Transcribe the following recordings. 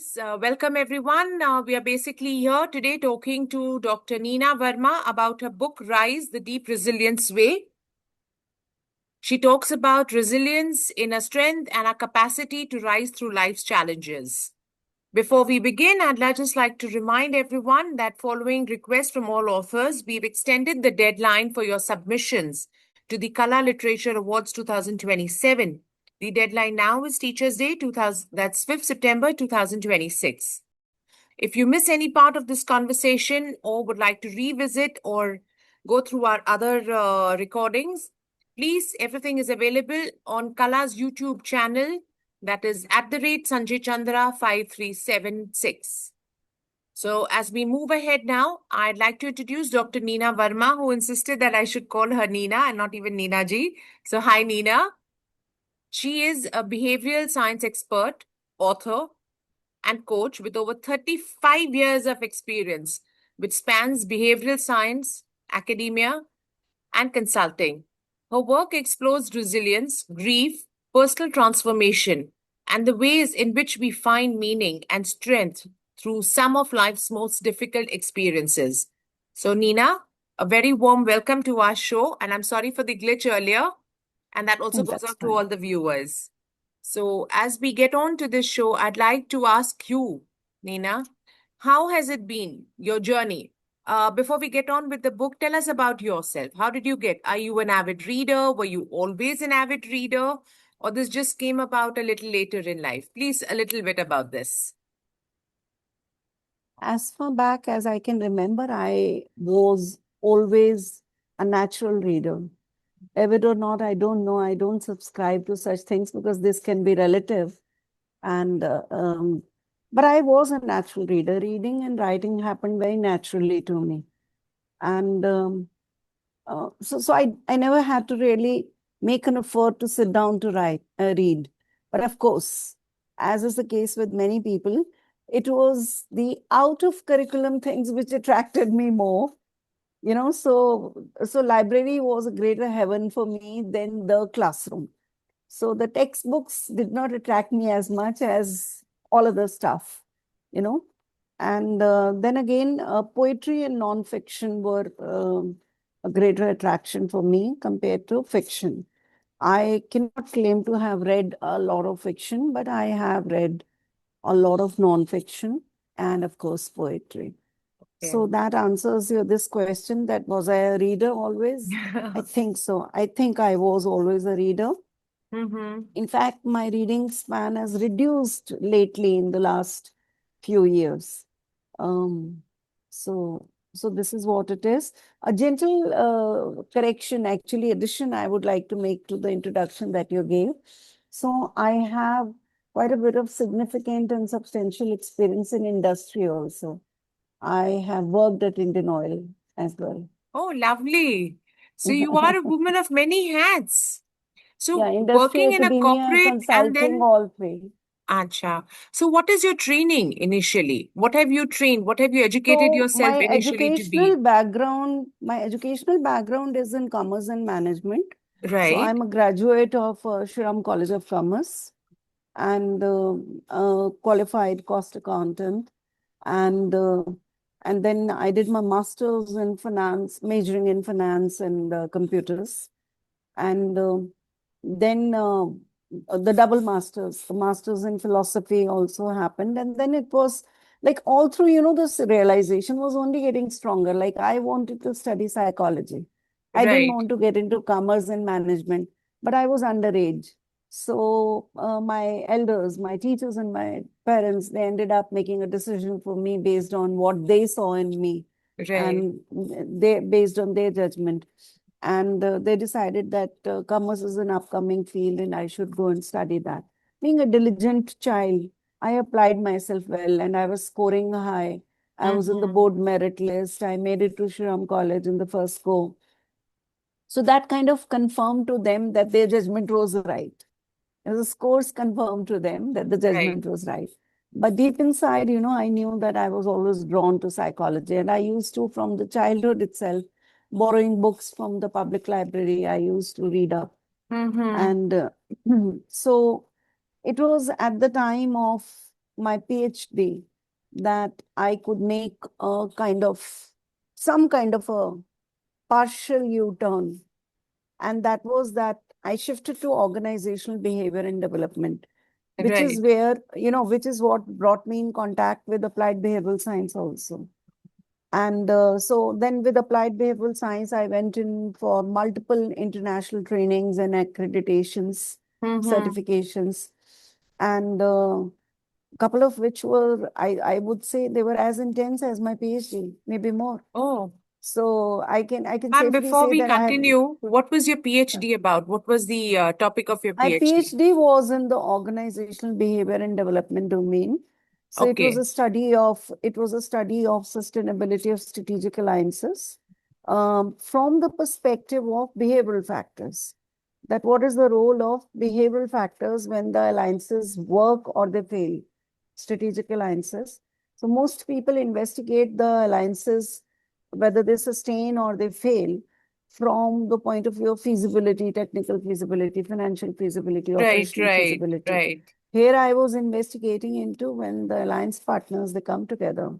Yes, welcome everyone. We are basically here today talking to Dr. Neena Verma about her book Rise, the Deep Resilience Way. She talks about resilience, inner strength, and our capacity to rise through life's challenges. Before we begin, just like to remind everyone that following requests from all authors, we've extended the deadline for your submissions to the Kala Literature Awards 2027. The deadline now is Teachers' Day, that's 5th September 2026. If you miss any part of this conversation or would like to revisit or go through our other recordings, please, everything is available on Kala's YouTube channel. That is @Sanjay Chandra 5376. So as we move ahead now, I'd like to introduce Dr. Neena Verma, who insisted that I should call her Neena and not even Neena ji. So hi, Neena. She is a behavioral science expert, author, and coach with over 35 years of experience, which spans behavioral science, academia, and consulting. Her work explores resilience, grief, personal transformation, and the ways in which we find meaning and strength through some of life's most difficult experiences. So, Neena, a very warm welcome to our show, and I'm sorry for the glitch earlier, and that also goes That's out to fine. all the viewers. So, as we get on to this show, I'd like to ask you, Neena, how has it been, your journey? Before we get on with the book, tell us about yourself. How did you get? Are you an avid reader? Were you always an avid reader? Or this just came about a little later in life? Please, a little bit about this. As far back as I can remember, I was always a natural reader. Avid or not, I don't know. I don't subscribe to such things because this can be relative. And but I was a natural reader. Reading and writing happened very naturally to me. And so I never had to really make an effort to sit down to read. But of course, as is the case with many people, it was the out of curriculum things which attracted me more. So library was a greater heaven for me than the classroom. So the textbooks did not attract me as much as all other stuff, you know. And then again, poetry and non-fiction were a greater attraction for me compared to fiction. I cannot claim to have read a lot of fiction, but I have read a lot of non-fiction and, of course, poetry. So that answers your this question, that was I a reader always? I think so. I think I was always a reader. In fact, my reading span has reduced lately in the last few years. Um, so this is what it is. A gentle correction, actually, addition I would like to make to the introduction that you gave. So I have quite a bit of significant and substantial experience in industry also. I have worked at Indian Oil as well. Oh, lovely. So you are a woman of many hats. Yeah, So industry, working in a academia, corporate and consulting, then all three. Acha. So what is your training initially? What have you trained? What have you educated So yourself initially to be? my educational background is in commerce and management. So Right, I'm a graduate of Shriram College of Commerce and qualified cost accountant. And and then I did my master's in finance, majoring in finance and computers. And then the double masters, the masters in philosophy also happened. And then it was like all through, this realization was only getting stronger. Like I wanted to study psychology. I didn't right. want to get into commerce and management, but I was underage. So my elders, my teachers and my parents, they ended up making a decision for me based on what they saw in me Right. and they based on their judgment. And they decided that commerce is an upcoming field and I should go and study that. Being a diligent child, I applied myself well and I was scoring high. I was in the Mm-hmm. board merit list. I made it to Shriram College in the first go. So that kind of confirmed to them that their judgment was right. The scores confirmed to them that the Right. judgment was right. But deep inside, I knew that I was always drawn to psychology. And I used to, from the childhood itself, borrowing books from the public library, I used to read up. Mm-hmm. And so it was at the time of my PhD that I could make a kind of some kind of a partial U-turn. And that was that I shifted to organizational behavior and development, which is Right. where, which is what brought me in contact with applied behavioral science also. And so then with applied behavioral science, I went in for multiple international trainings and accreditations, Mm-hmm. certifications, and a couple of which were, I would say they were as intense as my PhD, maybe more. Oh, So I can ma'am, safely before say we that I have. continue, what was your PhD about? What was the topic of your My PhD? PhD was in the organizational behavior and development domain. So Okay. it was a study of sustainability of strategic alliances from the perspective of behavioral factors. That what is the role of behavioral factors when the alliances work or they fail, strategic alliances. So most people investigate the alliances, whether they sustain or they fail, from the point of view of feasibility, technical feasibility, financial feasibility, Right, operational right, feasibility. right. Here I was investigating into when the alliance partners they come together.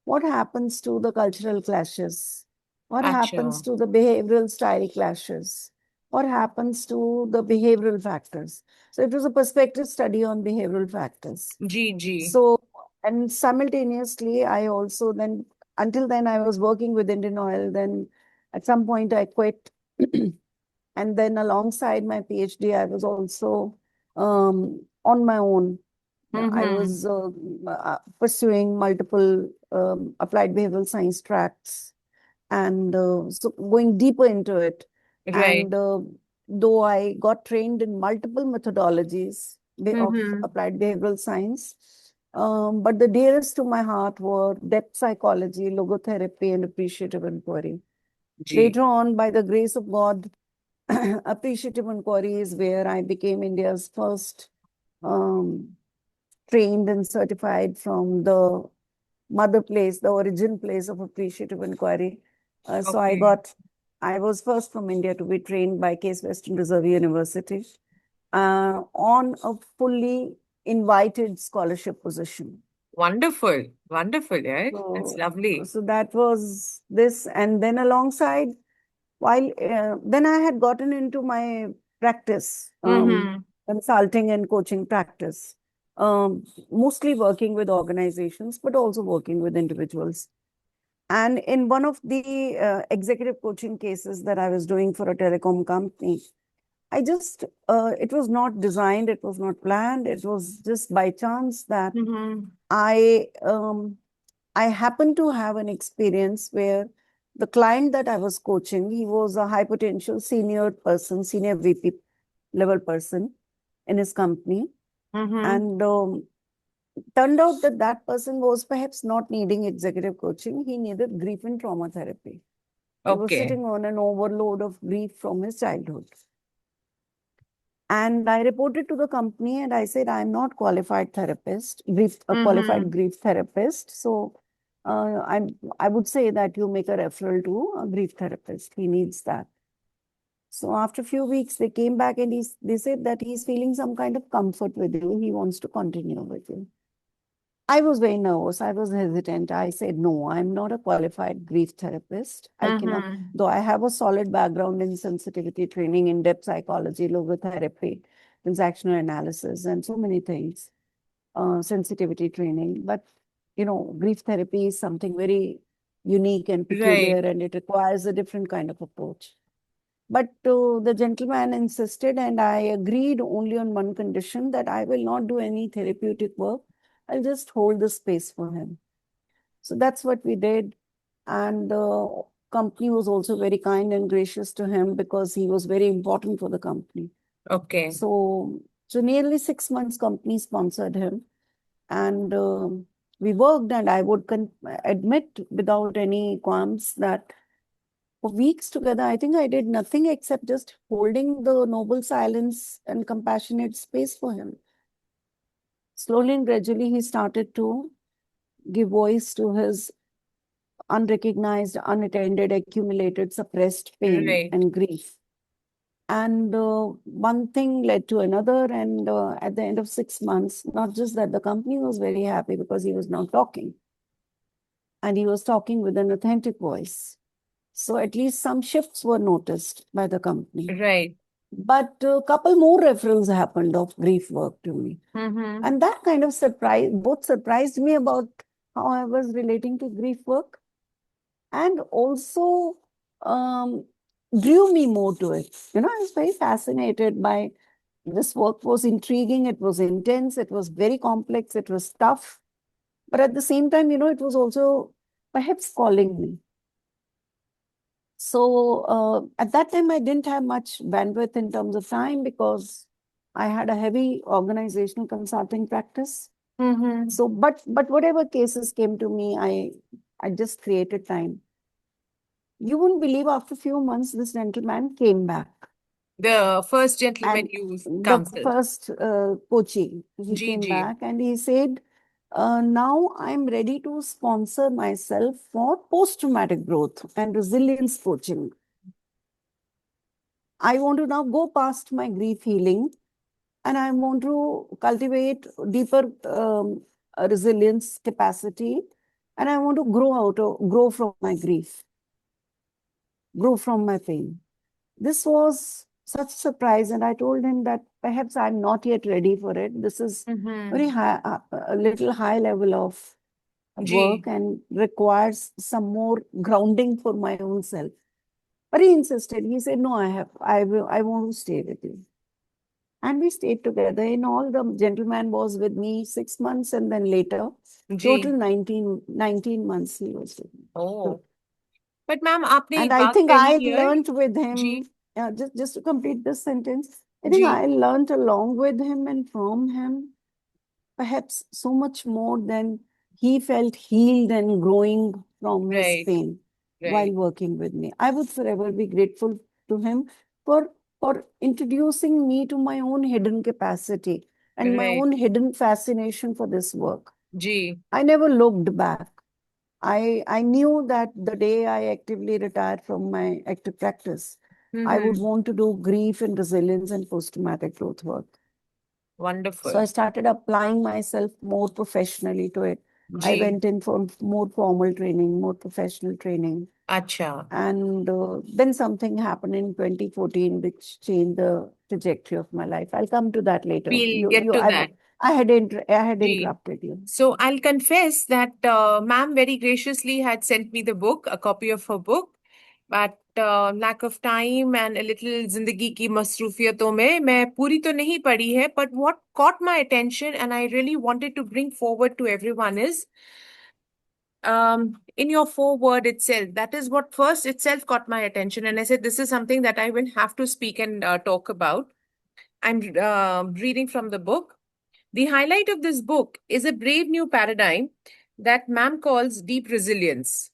What happens to the cultural clashes? What happens Acha. to the behavioral style clashes? What happens to the behavioral factors? So it was a perspective study on behavioral factors. G, G. So, and simultaneously, I also then, until then, I was working with Indian Oil. Then at some point, I quit. And then alongside my PhD, I was also on my own. I Mm-hmm. was pursuing multiple applied behavioral science tracks and so going deeper into it. Right. And though I got trained in multiple methodologies of Mm-hmm. applied behavioral science, but the dearest to my heart were depth psychology, logotherapy, and appreciative inquiry. G. Later on, by the grace of God, appreciative inquiry is where I became India's first um, trained and certified from the mother place, the origin place of appreciative inquiry. So Okay. I was first from India to be trained by Case Western Reserve University on a fully invited scholarship position. Wonderful. Wonderful, right? That's So, lovely. so that was this. And then alongside, while then I had gotten into my practice, Mm-hmm. consulting and coaching practice, mostly working with organizations, but also working with individuals. And in one of the executive coaching cases that I was doing for a telecom company, it was not designed, it was not planned, it was just by chance that Mm-hmm. I, um, I happened to have an experience where the client that I was coaching, he was a high potential senior person, senior VP level person in his company. Mm-hmm. And turned out that that person was perhaps not needing executive coaching. He needed grief and trauma therapy. He was Okay. sitting on an overload of grief from his childhood. And I reported to the company and I said, I'm not qualified therapist, a qualified Mm-hmm. grief therapist. So I would say that you make a referral to a grief therapist. He needs that. So after a few weeks, they came back and they said that he's feeling some kind of comfort with you. He wants to continue with you. I was very nervous. I was hesitant. I said, no, I'm not a qualified grief therapist. I cannot, Mm-hmm. though I have a solid background in sensitivity training, in depth psychology, logotherapy, transactional analysis, and so many things, sensitivity training. But, grief therapy is something very unique and peculiar, Right. and it requires a different kind of approach. But the gentleman insisted, and I agreed only on one condition that I will not do any therapeutic work. I'll just hold the space for him. So that's what we did. And the company was also very kind and gracious to him because he was very important for the company. Okay. So nearly 6 months, company sponsored him, and we worked. And I would admit without any qualms that for weeks together, I think I did nothing except just holding the noble silence and compassionate space for him. Slowly and gradually, he started to give voice to his unrecognized, unattended, accumulated, suppressed pain Right. and grief. And one thing led to another. And at the end of 6 months, not just that, the company was very happy because he was now talking. And he was talking with an authentic voice. So at least some shifts were noticed by the company. Right. But a couple more referrals happened of grief work to me. Mm-hmm. And that kind of surprised me about how I was relating to grief work, and also um, drew me more to it. I was very fascinated by this work. Was intriguing, it was intense, it was very complex, it was tough. But at the same time, it was also perhaps calling me. So at that time, I didn't have much bandwidth in terms of time because I had a heavy organizational consulting practice. Mm-hmm. So, but whatever cases came to me, I just created time. You wouldn't believe, after a few months, this gentleman came back. The first gentleman And you the counseled. first coaching, he G came G. back and he said, now I'm ready to sponsor myself for post-traumatic growth and resilience coaching. I want to now go past my grief healing, and I want to cultivate deeper resilience capacity, and I want to grow from my grief, grow from my pain. This was such a surprise, and I told him that perhaps I'm not yet ready for it. This is very Mm-hmm. high, a little high level of work, G. and requires some more grounding for my own self. But he insisted. He said, "No, I want to stay with you." And we stayed together. In all, the gentleman was with me 6 months, and then later, total G. 19 months he was with me. So, Oh. But ma'am, आपने and एक I बात think कही I here. learned with ji. him, just to complete this sentence, I think ji. I learned along with him and from him, perhaps so much more than he felt healed and growing from his Right. pain while Right. working with me. I would forever be grateful to him for, for introducing me to my own hidden capacity and my Right. own hidden fascination for this work. G. I never looked back. I knew that the day I actively retired from my active practice, I would Mm-hmm. want to do grief and resilience and post-traumatic growth work. So Wonderful. I started applying myself more professionally to it. I ji. went in for more formal training, more professional training. अच्छा. And then something happened in 2014 which changed the trajectory of my life. I'll come to that later. We'll get to that. I had G. interrupted you. So I'll confess that ma'am very graciously had sent me the book, a copy of her book, but lack of time and a little जिंदगी की मसरूफियतों में मैं पूरी तो नहीं पढ़ी है, but what caught my attention and I really wanted to bring forward to everyone is in your foreword itself. That is what first itself caught my attention, and I said this is something that I will have to speak and talk about. I'm reading from the book. The highlight of this book is a brave new paradigm that ma'am calls deep resilience.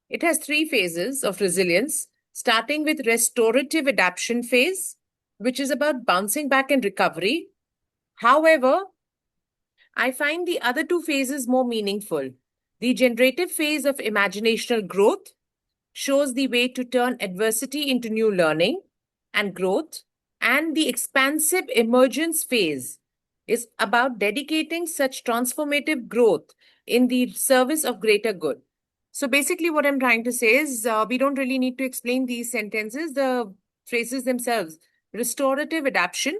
It has three phases of resilience, starting with restorative adaptation phase, which is about bouncing back and recovery. However, I find the other two phases more meaningful. The generative phase of imaginational growth shows the way to turn adversity into new learning and growth, and the expansive emergence phase is about dedicating such transformative growth in the service of greater good. So basically, what I'm trying to say is we don't really need to explain these sentences, the phrases themselves: restorative adaptation,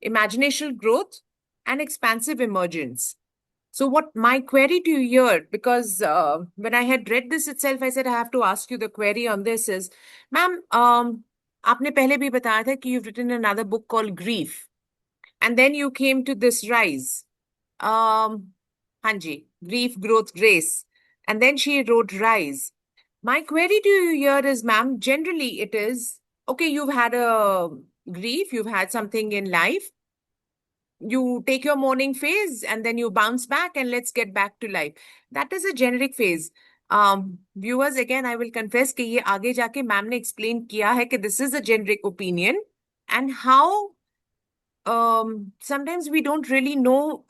imaginational growth, and expansive emergence. So, what my query to you here, because when I had read this itself, I said I have to ask you the query on this is, ma'am, आपने पहले भी बताया था कि you've written another book called Grief, and then you came to this rise. हाँ जी, Grief, Growth, Grace, and then she wrote Rise. My query to you here is, ma'am, generally it is okay. You've had a grief, you've had something in life, you take your mourning phase and then you bounce back and let's get back to life. That is a generic phase. Viewers, again, I will confess कि ये आगे जाके ma'am ने explain किया है कि this is a generic opinion and how sometimes we don't really know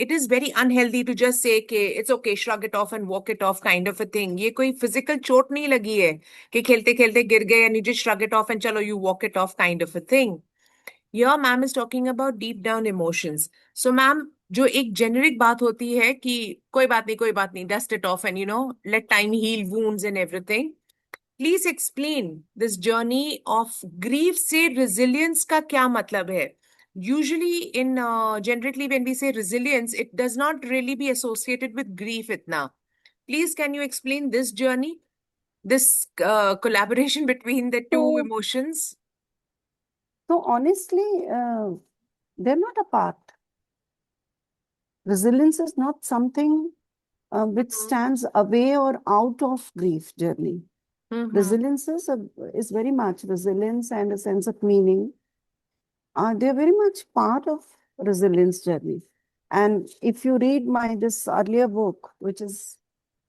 it is very unhealthy to just say कि it's okay, shrug it off and walk it off kind of a thing. ये कोई physical चोट नहीं लगी है कि खेलते खेलते गिर गए and you just shrug it off and चलो you walk it off kind of a thing. Here ma'am is talking about deep down emotions. So ma'am, जो एक generic बात होती है कि कोई बात नहीं, dust it off and let time heal wounds and everything. Please explain this journey of grief से resilience का क्या मतलब है? Usually in generically when we say resilience, it does not really be associated with grief itna. Please can you explain this journey, this collaboration between the two So, emotions? so honestly, they're not apart. Resilience is not something which stands away or out of grief journey. Mm-hmm. Resilience is very much resilience and a sense of meaning. They're very much part of resilience journey. And if you read my this earlier book, which is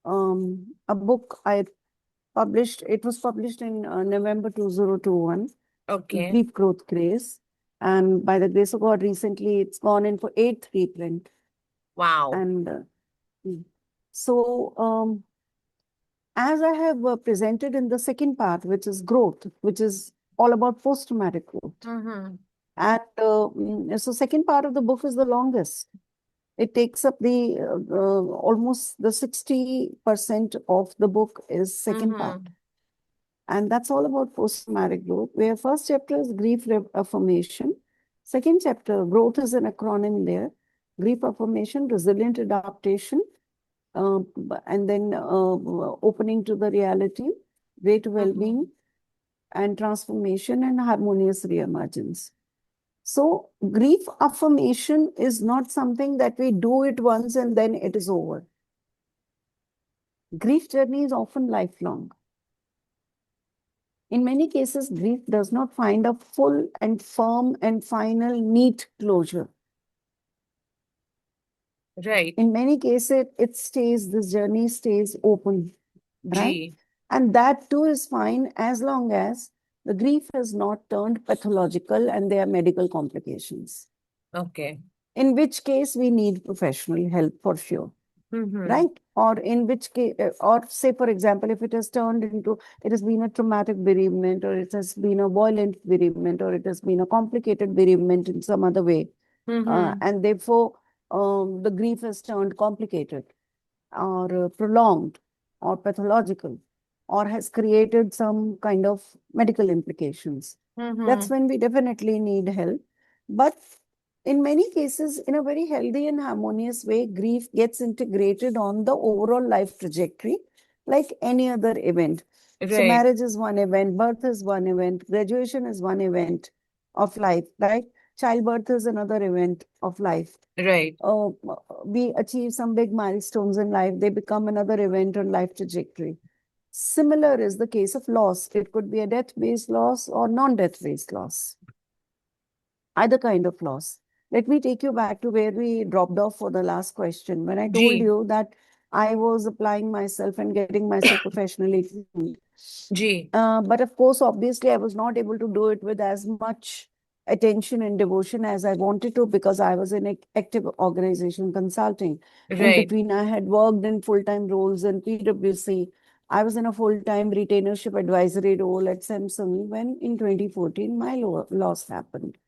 a book I published, it was published in November 2021, Okay. Grief Growth Grace. And by the grace of God, recently it's gone in for 8th reprint. Wow. And so, as I have presented in the second part, which is growth, which is all about post-traumatic growth. Mm-hmm. And so second part of the book is the longest. It takes up the almost the 60% of the book is second part. Mm-hmm. And that's all about post-traumatic growth, where first chapter is grief affirmation. Second chapter, growth is an acronym there. Grief affirmation, resilient adaptation, and then opening to the reality, way to well-being, and transformation and harmonious reemergence. So grief affirmation is not something that we do it once and then it is over. Grief journey is often lifelong. In many cases, grief does not find a full and firm and final neat closure. Right. In many cases, this journey stays open, right? Ji. And that too is fine as long as the grief has not turned pathological and there are medical complications. Okay. In which case, we need professional help for sure. Mm-hmm. Right? Or in which case, or say, for example, if it has turned into, it has been a traumatic bereavement, or it has been a violent bereavement, or it has been a complicated bereavement in some other way, Mm-hmm. and therefore the grief has turned complicated, or prolonged, or pathological, or has created some kind of medical implications. That's Mm-hmm. when we definitely need help. But in many cases, in a very healthy and harmonious way, grief gets integrated on the overall life trajectory, like any other event. So Right. marriage is one event, birth is one event, graduation is one event of life, right? Childbirth is another event of life. Right. We achieve some big milestones in life, they become another event on life trajectory. Similar is the case of loss. It could be a death-based loss or non-death-based loss, either kind of loss. Let me take you back to where we dropped off for the last question. When I told Ji. you that I was applying myself and getting myself professionally trained. Ji. But of course, obviously, I was not able to do it with as much attention and devotion as I wanted to because I was in active organization consulting. In Right. between, I had worked in full-time roles in PwC. I was in a full-time retainership advisory role at Samsung when in 2014, my loss happened.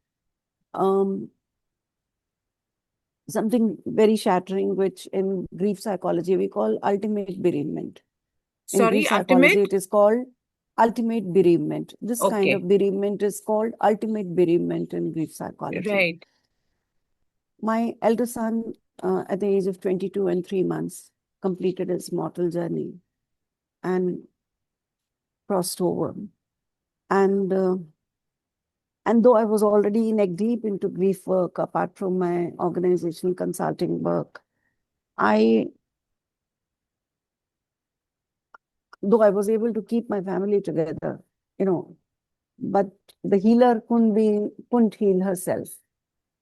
Something very shattering, which in grief psychology we call ultimate bereavement. In Sorry, grief psychology, ultimate? it is called ultimate bereavement. This kind Okay. of bereavement is called ultimate bereavement in grief psychology. Right. My elder son, at the age of 22 and 3 months, completed his mortal journey and crossed over. And though I was already neck deep into grief work, apart from my organizational consulting work, though I was able to keep my family together, you know, but the healer couldn't heal herself.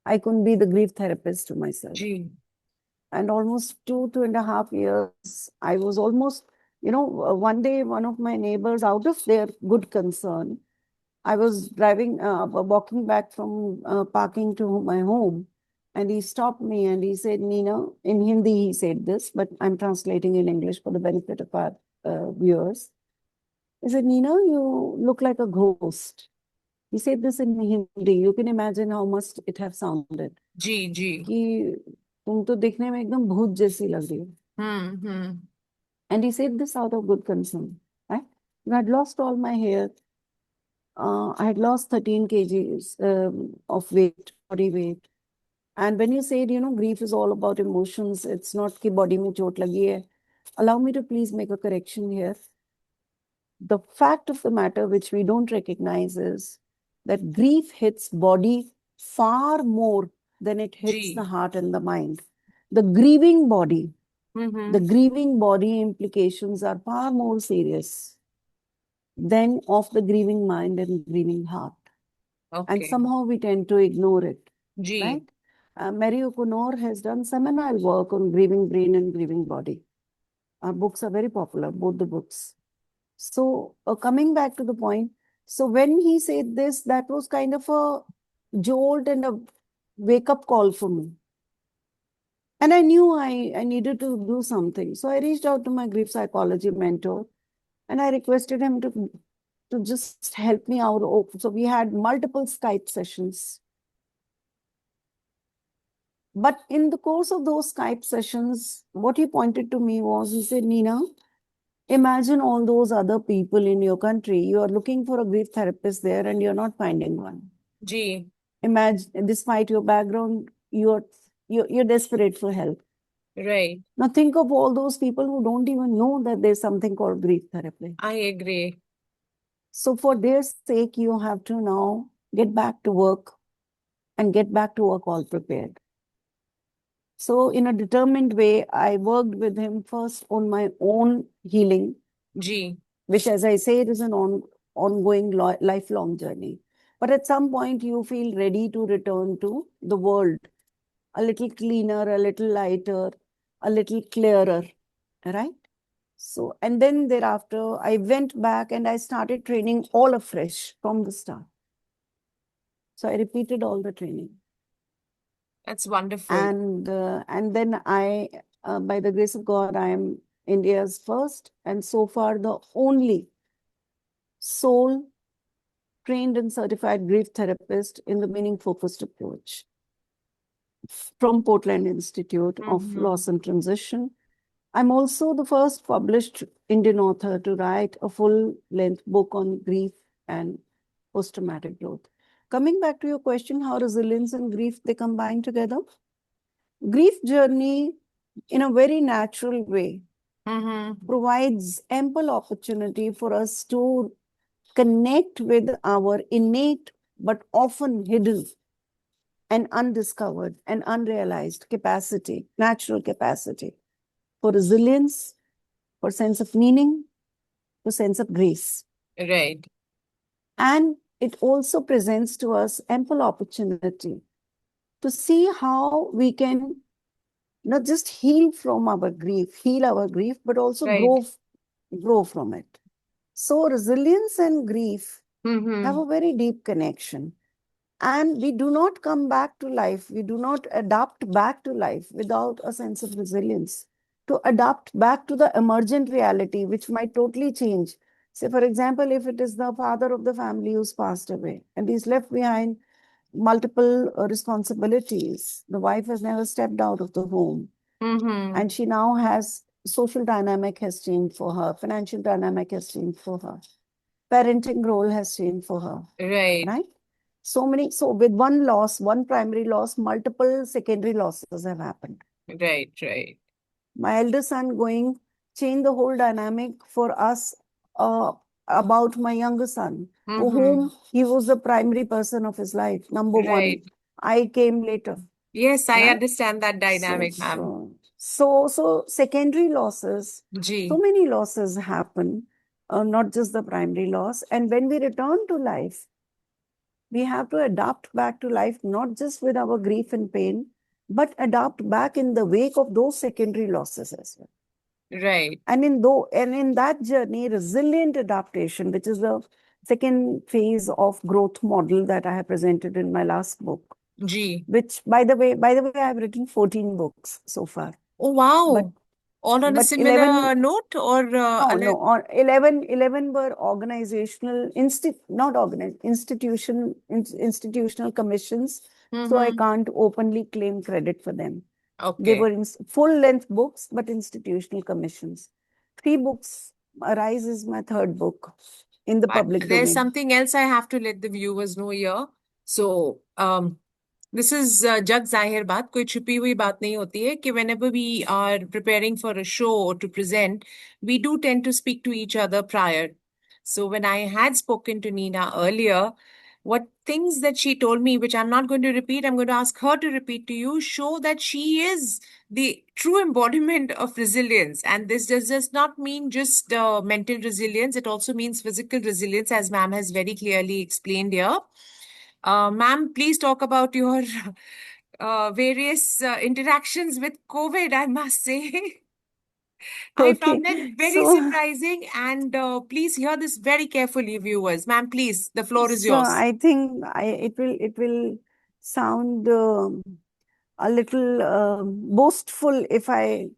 I couldn't be the grief therapist to myself. Ji. And almost 2.5 years, I was almost, one day, one of my neighbors, out of their good concern, I was walking back from parking to my home. And he stopped me and he said, Neena, in Hindi he said this, but I'm translating in English for the benefit of our viewers. He said, Neena, you look like a ghost. He said this in Hindi. You can imagine how must it have sounded. जी जी. कि तुम तो दिखने में एकदम भूत जैसी लग रही हो. हम्म. And he said this out of good concern. Right? I had lost all my hair. I had lost 13 kgs of weight, body weight. And when you said, grief is all about emotions, it's not कि body में चोट लगी है. Allow me to please make a correction here. The fact of the matter which we don't recognize is that grief hits body far more than it hits ji. the heart and the mind. The grieving body, hmm. the grieving body implications are far more serious than of the grieving mind and grieving heart. And Okay. somehow we tend to ignore it, ji. right? Mary O'Connor has done seminal work on grieving brain and grieving body. Our books are very popular, both the books. So coming back to the point, so when he said this, that was kind of a jolt and a wake-up call for me. And I knew I needed to do something. So I reached out to my grief psychology mentor and I requested him to just help me out. So we had multiple Skype sessions. But in the course of those Skype sessions, what he pointed to me was, he said, Neena, imagine all those other people in your country. You are looking for a grief therapist there and you're not finding one. Ji. Imagine, despite your background, you're desperate for help. Right. Now think of all those people who don't even know that there's something called grief therapy. I agree. So for their sake, you have to now get back to work and get back to work all prepared. So in a determined way, I worked with him first on my own healing, ji. which, as I say, it is an ongoing lifelong journey. But at some point, you feel ready to return to the world, a little cleaner, a little lighter, a little clearer, right? So, and then thereafter, I went back and I started training all afresh from the start. So I repeated all the training. That's wonderful. And then by the grace of God, I am India's first and so far the only sole trained and certified grief therapist in the meaning focused approach from Portland Institute of Loss and Transition. I'm also the first published Indian author to write a full-length book on grief and post-traumatic growth. Coming back to your question, how resilience and grief, they combine together. Grief journey, in a very natural way, provides ample opportunity for us to connect with our innate but often hidden and undiscovered and unrealized capacity, natural capacity for resilience, for sense of meaning, for sense of grace. Right. And it also presents to us ample opportunity to see how we can not just heal from our grief, but also Right. grow from it. So resilience and grief have Mm-hmm. a very deep connection. And we do not come back to life, we do not adapt back to life without a sense of resilience. To adapt back to the emergent reality, which might totally change. Say, for example, if it is the father of the family who's passed away and he's left behind multiple responsibilities, the wife has never stepped out of the home. And she now has social dynamic has changed for her, financial dynamic has changed for her, parenting role has changed for her. Right. Right? So with one loss, one primary loss, multiple secondary losses have happened. Right. Right. My elder son going changed the whole dynamic for us about my younger son, for whom he was the primary person of his life, number one. Right. I came later. Yes, I Right? understand that dynamic, ma'am. So secondary losses, so Ji. many losses happen, not just the primary loss. And when we return to life, we have to adapt back to life, not just with our grief and pain, but adapt back in the wake of those secondary losses as well. Right. And in that journey, resilient adaptation, which is the second phase of growth model that I have presented in my last book, ji. which by the way, I've written 14 books so far. Oh, But wow. All on a but 11, similar note or no, or 11 were organizational, not organized, institutional commissions. So I Mm-hmm. can't openly claim credit for them. They were Okay. in full-length books, but institutional commissions. Three books. Arise is my third book in the But public there's domain. something else I have to let the viewers know here. So, this is जग जाहिर बात, कोई छुपी हुई बात नहीं होती है कि whenever we are preparing for a show or to present, we do tend to speak to each other prior. So when I had spoken to Neena earlier, what things that she told me, which I'm not going to repeat, I'm going to ask her to repeat to you, show that she is the true embodiment of resilience. And this does not mean just mental resilience, it also means physical resilience, as ma'am has very clearly explained here. Ma'am, please talk about your various interactions with COVID, I must say. I Okay. found that very So surprising, and please hear this very carefully, viewers. Ma'am, please, the floor is so yours. I think it will sound a little boastful if I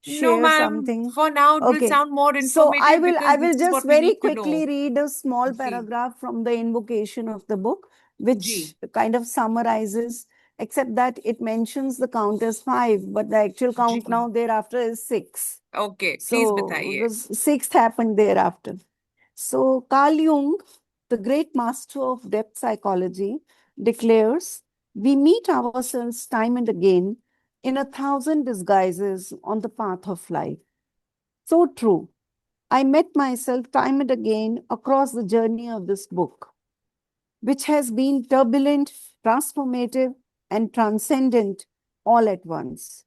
No, share ma'am, something. for now it will Okay. sound more So I informative will because I this will is just what we very need to quickly know. read a small Ji, paragraph from the invocation of the book, which ji, kind of summarizes, except that it mentions the count as five, but the actual count ji. now thereafter is six. Okay, please So बताइए. the sixth happened thereafter. So Carl Jung, the great master of depth psychology, declares, we meet ourselves time and again in 1,000 disguises on the path of life. So true. I met myself time and again across the journey of this book, which has been turbulent, transformative, and transcendent all at once.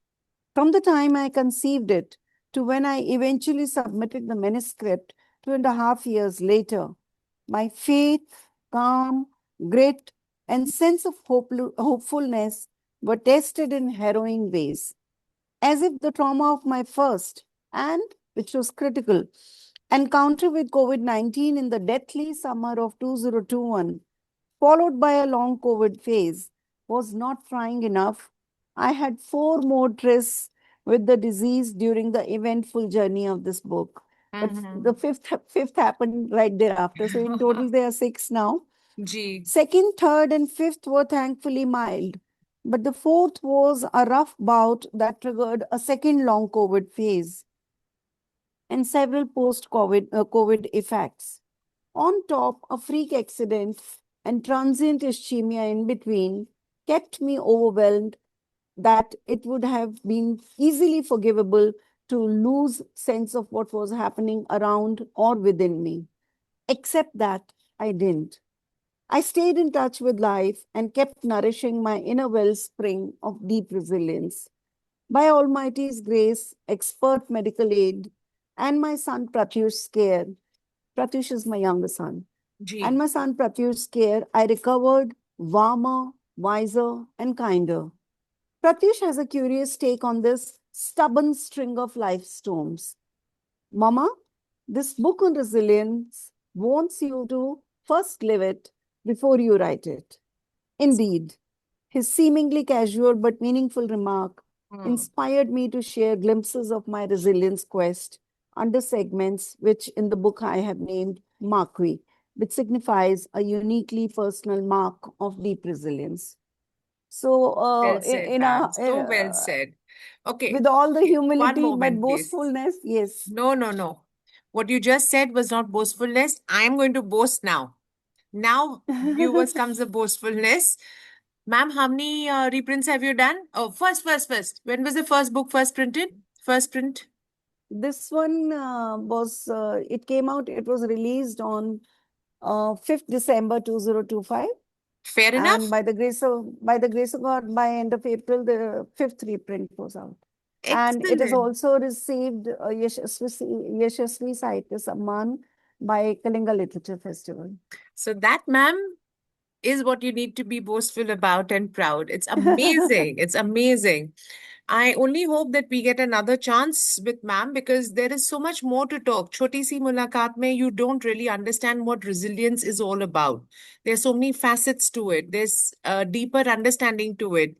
From the time I conceived it to when I eventually submitted the manuscript 2.5 years later, my faith, calm, grit, and sense of hopefulness were tested in harrowing ways, as if the trauma of my first, and which was critical, encounter with COVID 19 in the deathly summer of 2021, followed by a long COVID phase, was not trying enough. I had four more trysts with the disease during the eventful journey of this book. But the Mm-hmm. fifth happened right thereafter. So in total, there are six now. Ji, Second, third, and fifth were thankfully mild. But the fourth was a rough bout that triggered a second long COVID phase and several post-COVID effects. On top, a freak accident and transient ischemia in between kept me overwhelmed that it would have been easily forgivable to lose sense of what was happening around or within me. Except that I didn't. I stayed in touch with life and kept nourishing my inner wellspring of deep resilience. By Almighty's grace, expert medical aid, and my son Pratyush's care, Pratyush is my younger son, and ji, my son Pratyush's care, I recovered warmer, wiser, and kinder. Pratyush has a curious take on this stubborn string of life storms. Mama, this book on resilience wants you to first live it before you write it. Indeed, his seemingly casual but meaningful remark hmm. inspired me to share glimpses of my resilience quest under segments which in the book I have named Marquee, which signifies a uniquely personal mark of deep resilience. So, Well said, ma'am. So well said. Okay, with all the one humility but moment, please. boastfulness, yes. No, no, no. What you just said was not boastfulness. I'm going to boast now. Now, viewers, comes the boastfulness. Ma'am, how many reprints have you done? Oh, first. When was the first book first printed? First print? This one it came out, it was released on 5th December 2025. Fair And enough. by the grace of God, by end of April, the fifth reprint was out. And it has Excellent. also received a Yashasvi Sahitya Samman by Kalinga Literature Festival. So that, ma'am, is what you need to be boastful about and proud. It's amazing. It's amazing. I only hope that we get another chance with ma'am because there is so much more to talk. Choti si mulaqat mein, you don't really understand what resilience is all about. There's so many facets to it. There's a deeper understanding to it.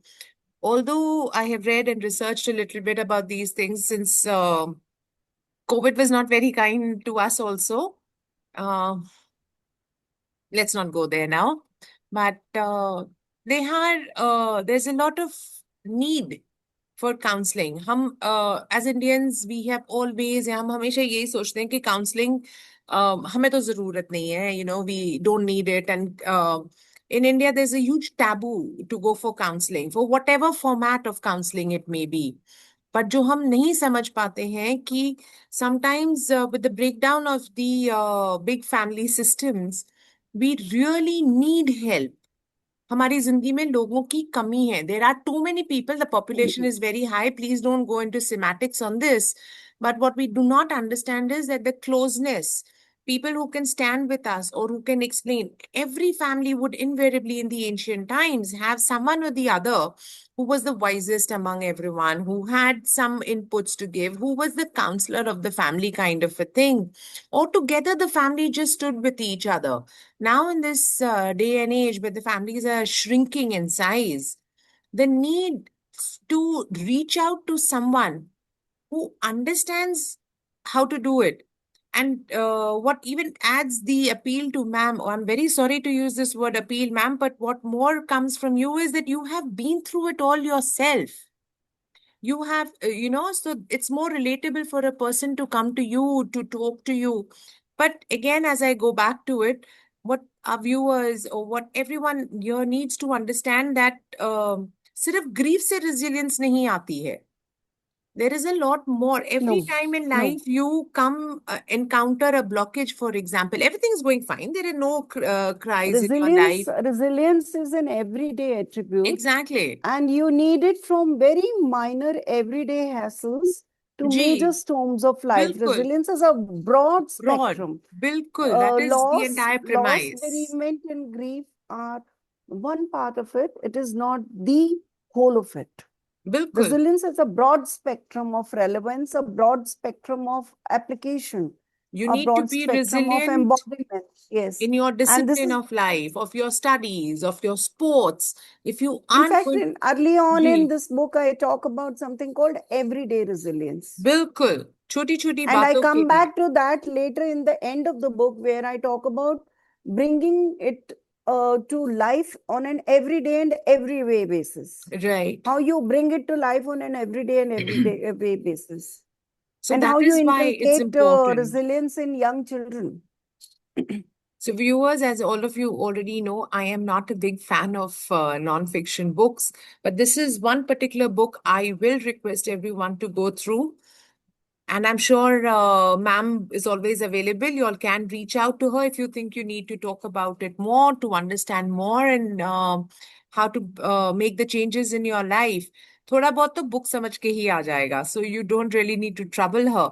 Although I have read and researched a little bit about these things since COVID was not very kind to us also. Uh, let's not go there now. But there's a lot of need for counseling. हम as Indians we have always हम हमेशा यही सोचते हैं कि counseling हमें तो जरूरत नहीं है, we don't need it. And in India there's a huge taboo to go for counseling for whatever format of counseling it may be. But जो हम नहीं समझ पाते हैं कि sometimes with the breakdown of the big family systems we really need help. हमारी जिंदगी में लोगों की कमी है. There are too many people. The population is very high. Please don't go into semantics on this. But what we do not understand is that the closeness, people who can stand with us or who can explain, every family would invariably in the ancient times have someone or the other who was the wisest among everyone, who had some inputs to give, who was the counselor of the family kind of a thing. Or together the family just stood with each other. Now, in this day and age where the families are shrinking in size, the need to reach out to someone who understands how to do it. And what even adds the appeal to ma'am, I'm very sorry to use this word appeal, ma'am, but what more comes from you is that you have been through it all yourself. You have, so it's more relatable for a person to come to you, to talk to you. But again, as I go back to it, what our viewers or what everyone here needs to understand that सिर्फ grief से resilience नहीं आती है. There is a lot more. Every No, time in no. life you come encounter a blockage, for example, everything is going fine. There are no cries in your life. Resilience is an everyday attribute, Exactly. and you need it from very minor everyday hassles to major ji, storms of life. बिल्कुल. Resilience is a broad Broad. spectrum. बिल्कुल. That is the entire Loss, premise. bereavement, and grief are one part of it. It is not the whole of it. बिल्कुल. Resilience is a broad spectrum of relevance, a broad spectrum of application, You a need to broad be spectrum of resilient embodiment. Yes. in your And this discipline is, of life, of your studies, of your sports. If you in aren't fact, going, early on in ji, this book, I talk about something called everyday resilience. बिल्कुल. छोटी छोटी And I बातों के come लिए. back to that later in the end of the book, where I talk about bringing it to life on an everyday and every basis. Right. How you bring it to life on an everyday and every basis. So And that how you is why it's inculcate important. resilience in young children. So, viewers, as all of you already know, I am not a big fan of non-fiction books, but this is one particular book I will request everyone to go through. And I'm sure ma'am is always available. You all can reach out to her if you think you need to talk about it more, to understand more, and how to make the changes in your life. थोड़ा बहुत तो book समझ के ही आ जाएगा. So you don't really need to trouble her.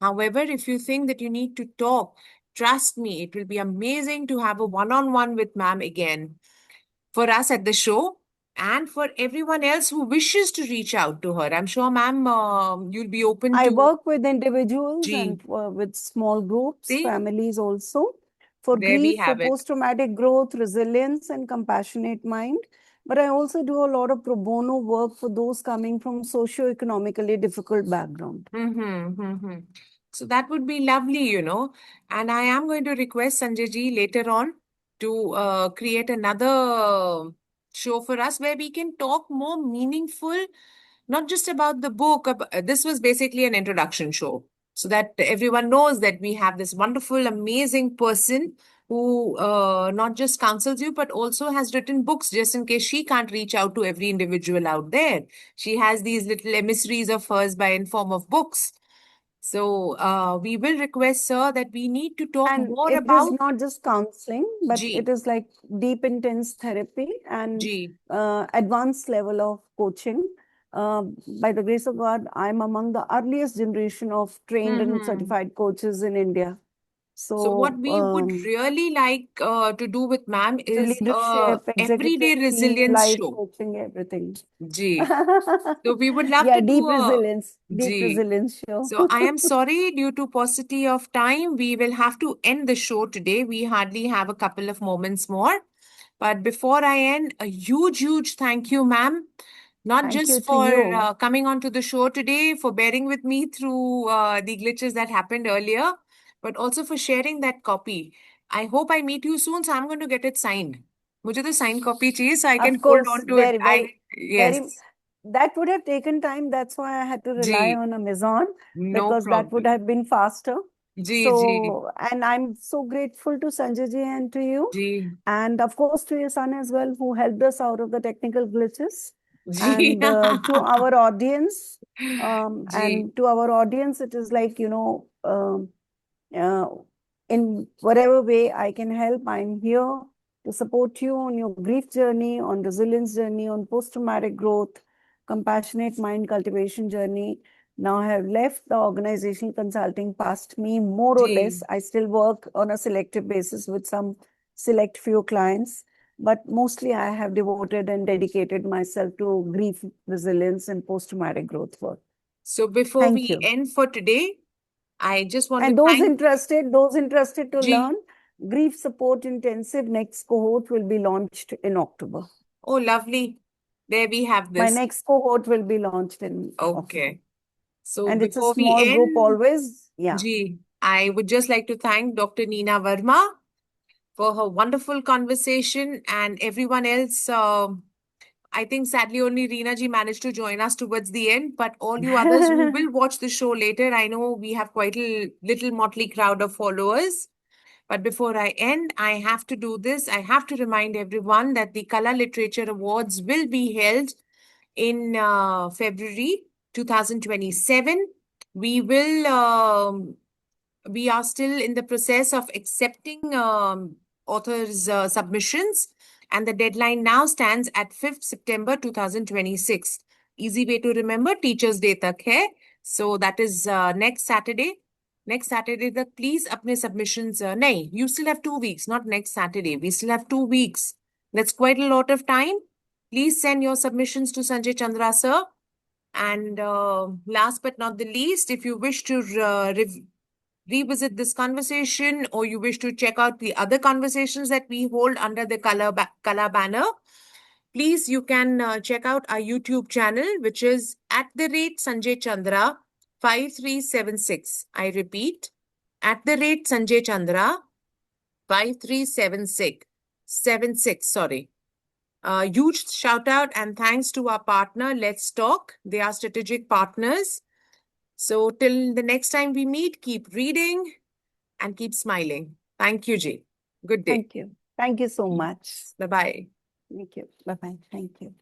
However, if you think that you need to talk, trust me, it will be amazing to have a one-on-one with ma'am again for us at the show and for everyone else who wishes to reach out to her. I'm sure, ma'am, you'll be open I to. work with individuals G. and with small groups, See, families also, for there we grief, for have it. post-traumatic growth, resilience, and compassionate mind. But I also do a lot of pro bono work for those coming from socio-economically difficult background. So that would be lovely. And I am going to request Sanjay ji later on to create another show for us where we can talk more meaningful, not just about the book. This was basically an introduction show so that everyone knows that we have this wonderful, amazing person who not just counsels you, but also has written books just in case she can't reach out to every individual out there. She has these little emissaries of hers by in form of books. So we will request, sir, that we need to talk And more it is about not just counseling, but it G, is like deep, intense therapy and G. advanced level of coaching. Uh, by the grace of God, I'm among the earliest generation of trained and Mm-hmm. certified coaches in India. So what So we would really like to do with ma'am the is a leadership, everyday executive team, resilience life show. coaching, everything. Ji. So we would love Yeah, to do a deep Ji. resilience show. So I am sorry, due to paucity of time, we will have to end the show today. We hardly have a couple of moments more. But before I end, a huge, huge thank you, ma'am. Not Thank you just to for you. coming onto the show today, for bearing with me through the glitches that happened earlier, but also for sharing that copy. I hope I meet you soon, so I'm going to get it signed. मुझे तो signed copy चाहिए so I can Of hold course, on to it. very, Yes, that would have taken time. That's why I had to rely ji, on Amazon no because that would problem. have been faster. Ji, ji, So, and I'm so grateful to Sanjay ji and to you, ji, and of course to your son as well, who helped us out of the technical glitches. Ji, And to our audience, ji, and to our audience, it is like, uh, in whatever way I can help, I'm here to support you on your grief journey, on resilience journey, on post-traumatic growth, compassionate mind cultivation journey. Now I have left the organizational consulting past me, more or less. Ji. I still work on a selective basis with some select few clients, but mostly I have devoted and dedicated myself to grief, resilience, and post-traumatic growth work. So before Thank we you. end for today, I just want to And thank those interested to Ji. learn, Grief Support Intensive next cohort will be launched in October. Oh, lovely. There we have My this. next cohort will be launched in October. Okay. So And it's a before we small group end, always. Yeah. Ji, I would just like to thank Dr. Neena Verma for her wonderful conversation and everyone else. I think sadly only Reena ji managed to join us towards the end, but all you others who will watch the show later, I know we have quite a little motley crowd of followers. But before I end, I have to do this. I have to remind everyone that the Kala Literature Awards will be held in February 2027. We will we are still in the process of accepting authors' submissions, and the deadline now stands at 5th September 2026. Easy way to remember, Teachers' Day tak hai. So that is next Saturday. Next Saturday, tak please apne submissions. Nahi, you still have 2 weeks, not next Saturday. We still have 2 weeks. That's quite a lot of time. Please send your submissions to Sanjay Chandra sir. And last but not the least, if you wish to revisit this conversation or you wish to check out the other conversations that we hold under the color banner, please you can check out our YouTube channel, which is at the rate Sanjay Chandra 5376. I repeat, at the rate Sanjay Chandra 5376. 76, sorry. Huge shout out and thanks to our partner, Let's Talk. They are strategic partners. So till the next time we meet, keep reading and keep smiling. Thank you, Jay. Good day. Thank you. Thank you so much. Bye bye. Thank you. Bye bye. Thank you.